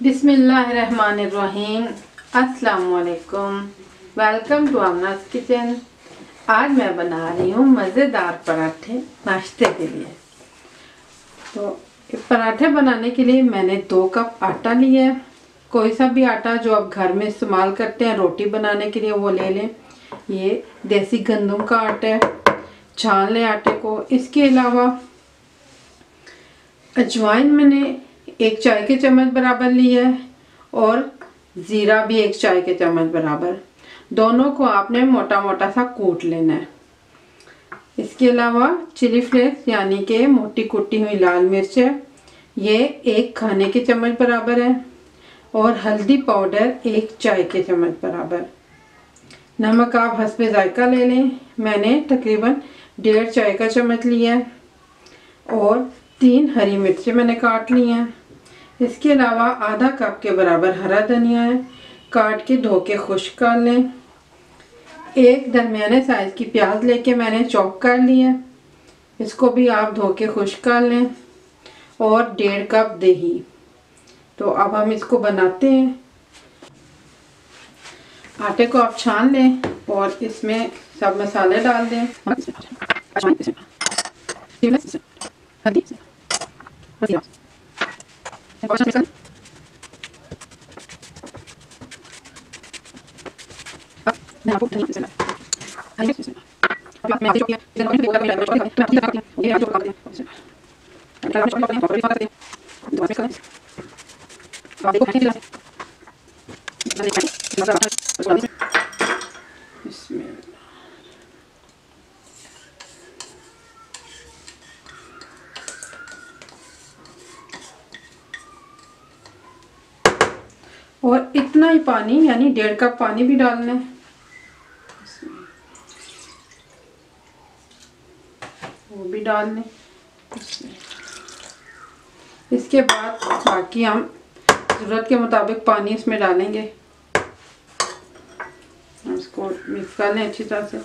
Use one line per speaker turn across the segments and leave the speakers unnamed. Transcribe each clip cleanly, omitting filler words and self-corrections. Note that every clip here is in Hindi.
बिस्मिल्लाहिर्रहमानिर्रहीम। अस्सलाम वालेकुम। Welcome to Aamna's kitchen. आज मैं बना रही हूँ मज़ेदार पराठे नाश्ते के लिए। तो पराठे बनाने के लिए मैंने 2 कप आटा लिया है। कोई सा भी आटा जो आप घर में इस्तेमाल करते हैं रोटी बनाने के लिए वो ले लें। ये देसी गंदम का आटा है, छान लें आटे को। इसके अलावा अजवाइन मैंने 1 चाय के चम्मच बराबर लिया है और ज़ीरा भी 1 चाय के चम्मच बराबर। दोनों को आपने मोटा मोटा सा कूट लेना है। इसके अलावा चिली फ्लेक्स यानी कि मोटी कुटी हुई लाल मिर्च है, ये 1 खाने के चम्मच बराबर है और हल्दी पाउडर 1 चाय के चम्मच बराबर। नमक आप हस्बे जायका ले लें। मैंने तकरीबन 1.5 चाय का चम्मच लिया है और 3 हरी मिर्चें मैंने काट ली हैं। इसके अलावा आधा कप के बराबर हरा धनिया है, काट के धो के खुश्क कर लें। 1 दरमियाने साइज़ की प्याज लेके मैंने चॉप कर ली है, इसको भी आप धो के खुश्क कर लें और 1.5 कप दही। तो अब हम इसको बनाते हैं। आटे को आप छान लें और इसमें सब मसाले डाल दें। और इतना ही पानी यानी 1.5 कप पानी भी डालना है। वो भी डाल लें। इसके बाद बाकी हम ज़रूरत के मुताबिक पानी इसमें डालेंगे। इसको मिक्स कर लें अच्छी तरह से।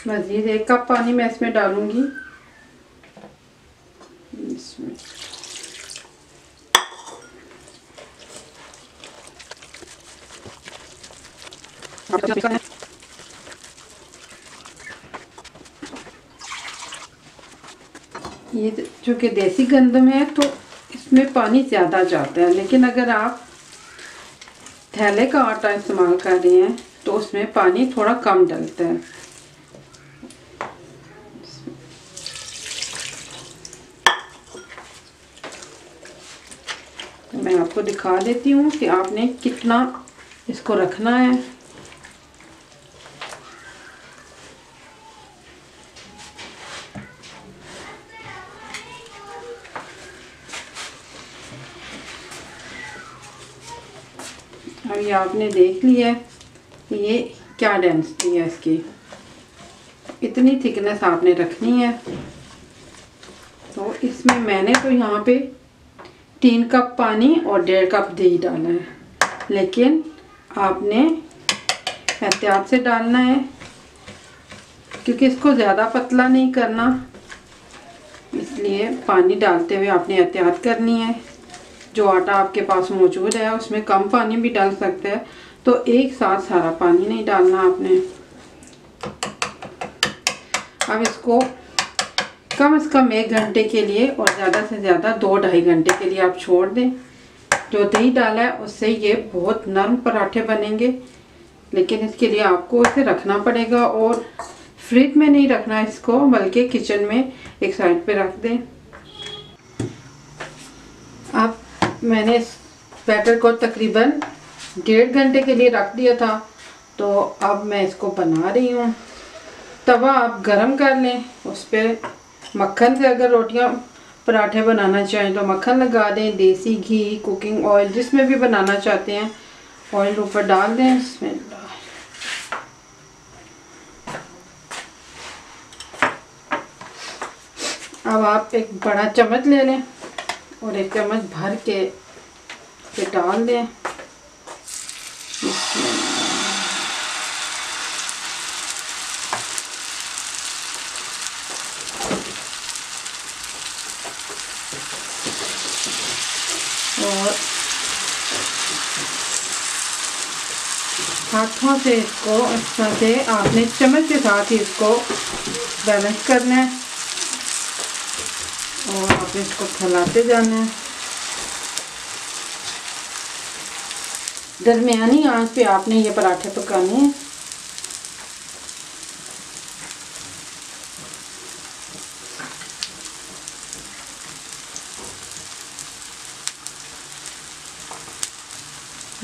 मज़ीद 1 कप पानी मैं इसमें डालूंगी। इसमें ये चूँकि देसी गंदम है तो इसमें पानी ज़्यादा जाता है, लेकिन अगर आप थैले का आटा इस्तेमाल कर रहे हैं तो उसमें पानी थोड़ा कम डलता है। मैं आपको दिखा देती हूँ कि आपने कितना इसको रखना है। अब ये आपने देख लिया कि ये क्या डेंसिटी है इसकी। इतनी थिकनेस आपने रखनी है। तो इसमें मैंने तो यहाँ पे 3 कप पानी और 1.5 कप दही डाला है, लेकिन आपने एहतियात से डालना है क्योंकि इसको ज़्यादा पतला नहीं करना, इसलिए पानी डालते हुए आपने एहतियात करनी है। जो आटा आपके पास मौजूद है उसमें कम पानी भी डाल सकते हैं, तो एक साथ सारा पानी नहीं डालना आपने। अब इसको कम से कम 1 घंटे के लिए और ज़्यादा से ज़्यादा 2-2.5 घंटे के लिए आप छोड़ दें। जो दही डाला है उससे ये बहुत नरम पराठे बनेंगे, लेकिन इसके लिए आपको इसे रखना पड़ेगा और फ्रिज में नहीं रखना इसको, बल्कि किचन में एक साइड पे रख दें। अब मैंने इस बैटर को तकरीबन 1.5 घंटे के लिए रख दिया था, तो अब मैं इसको बना रही हूँ। तवा आप गरम कर लें, उस पर मक्खन से अगर रोटियां पराठे बनाना चाहें तो मक्खन लगा दें। देसी घी, कुकिंग ऑयल, जिसमें भी बनाना चाहते हैं ऑयल ऊपर डाल दें। इसमें अब आप एक बड़ा चम्मच ले लें और 1 चम्मच भर के डाल दें। हाथों से इसको इस तरह से आपने चम्मच के साथ ही इसको बैलेंस करना है और आपने इसको फैलाते जाना है। दरमियानी आंच पे आपने ये पराठे पकाने हैं।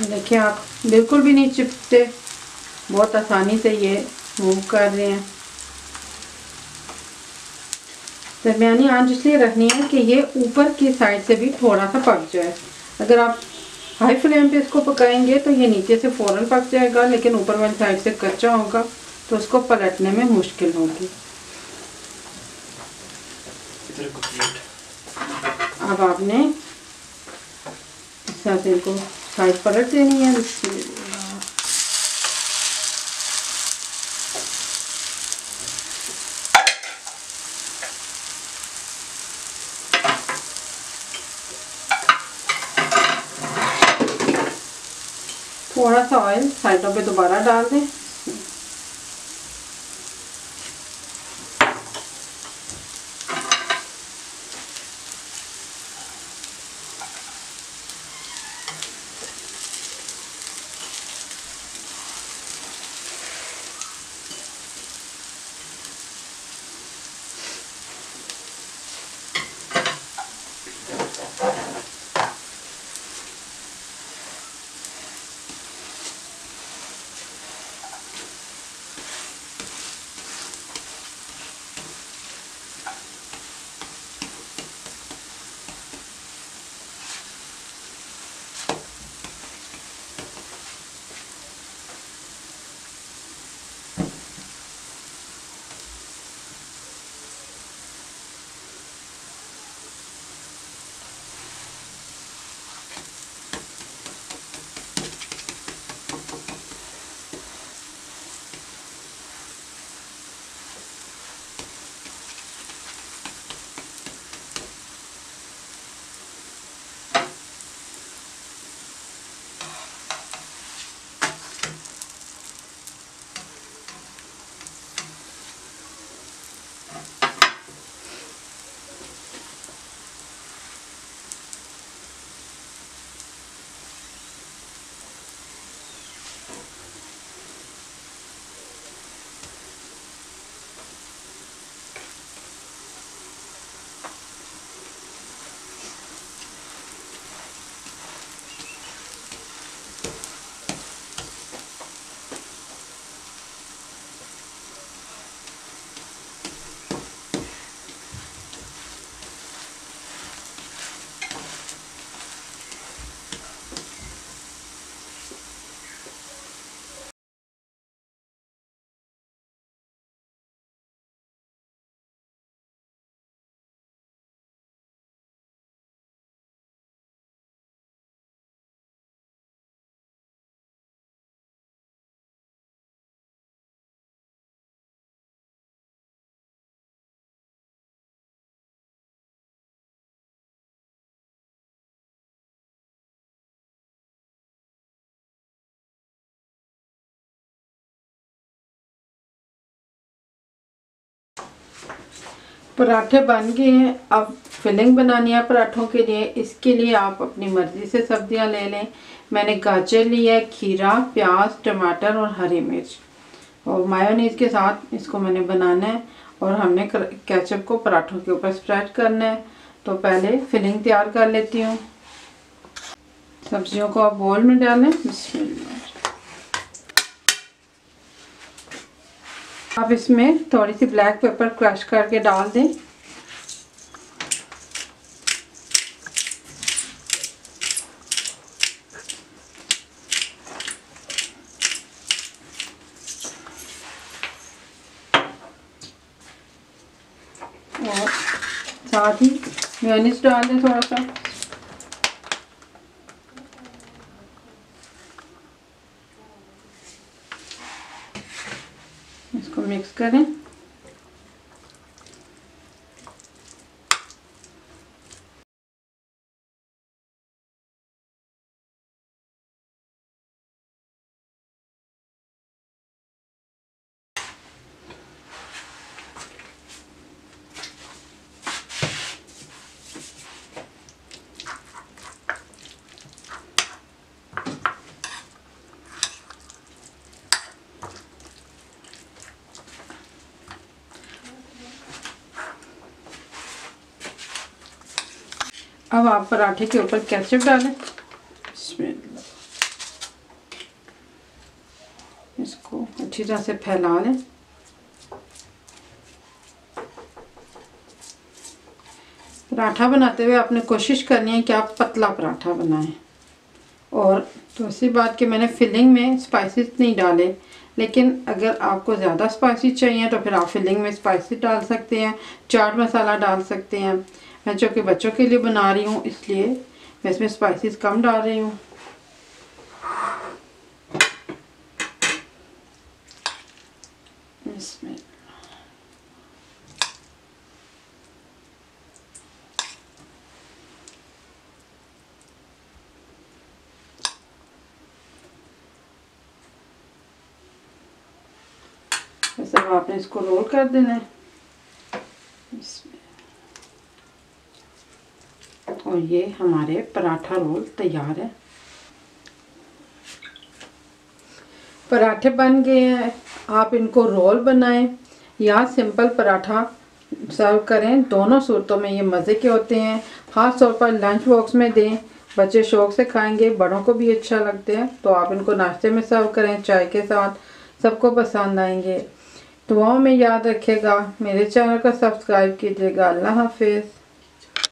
देखिए आप बिल्कुल भी नहीं चिपकते, बहुत आसानी से ये मूव कर रहे हैं। दरमियानी आंच इसलिए रखनी है कि ये ऊपर की साइड से भी थोड़ा सा पक जाए। अगर आप हाई फ्लेम पे इसको पकाएंगे तो ये नीचे से फ़ौरन पक जाएगा, लेकिन ऊपर वाली साइड से कच्चा होगा तो उसको पलटने में मुश्किल होगी। अब आपने इस तरह से इनको साइड पलट देनी है। थोड़ा सा ऑयल साइडों पे दोबारा डाल दें। पराठे बन गए हैं। अब फिलिंग बनानी है पराठों के लिए। इसके लिए आप अपनी मर्ज़ी से सब्जियां ले लें। मैंने गाजर लिया है, खीरा, प्याज, टमाटर और हरी मिर्च, और मायोनीज के साथ इसको मैंने बनाना है। और हमने केचप को पराठों के ऊपर स्प्रेड करना है। तो पहले फिलिंग तैयार कर लेती हूँ। सब्जियों को आप बोल में डालें। बिस्मिल्लाह। आप इसमें थोड़ी सी ब्लैक पेपर क्रश करके डाल दें। और साथ ही मेयोनीज डाल दें थोड़ा सा। इसको मिक्स करें। अब आप पराठे के ऊपर केचप डालें, इसको अच्छी तरह से फैला लें। पराठा बनाते हुए आपने कोशिश करनी है कि आप पतला पराठा बनाएं। और दूसरी बात कि मैंने फिलिंग में स्पाइसेस नहीं डाले, लेकिन अगर आपको ज़्यादा स्पाइसी चाहिए तो फिर आप फिलिंग में स्पाइसी डाल सकते हैं, चाट मसाला डाल सकते हैं। मैं जो कि बच्चों के लिए बना रही हूँ इसलिए मैं इसमें स्पाइसेस कम डाल रही हूँ। इसमें बस अब आपने इसको रोल कर देना है इसमें। और ये हमारे पराठा रोल तैयार है। पराठे बन गए हैं। आप इनको रोल बनाएं या सिंपल पराठा सर्व करें, दोनों सूरतों में ये मज़े के होते हैं। ख़ास तौर पर लंच बॉक्स में दें, बच्चे शौक़ से खाएंगे, बड़ों को भी अच्छा लगते हैं। तो आप इनको नाश्ते में सर्व करें चाय के साथ, सबको पसंद आएंगे। दुआओं में याद रखिएगा, मेरे चैनल को सब्सक्राइब कीजिएगा। अल्लाह हाफिज़।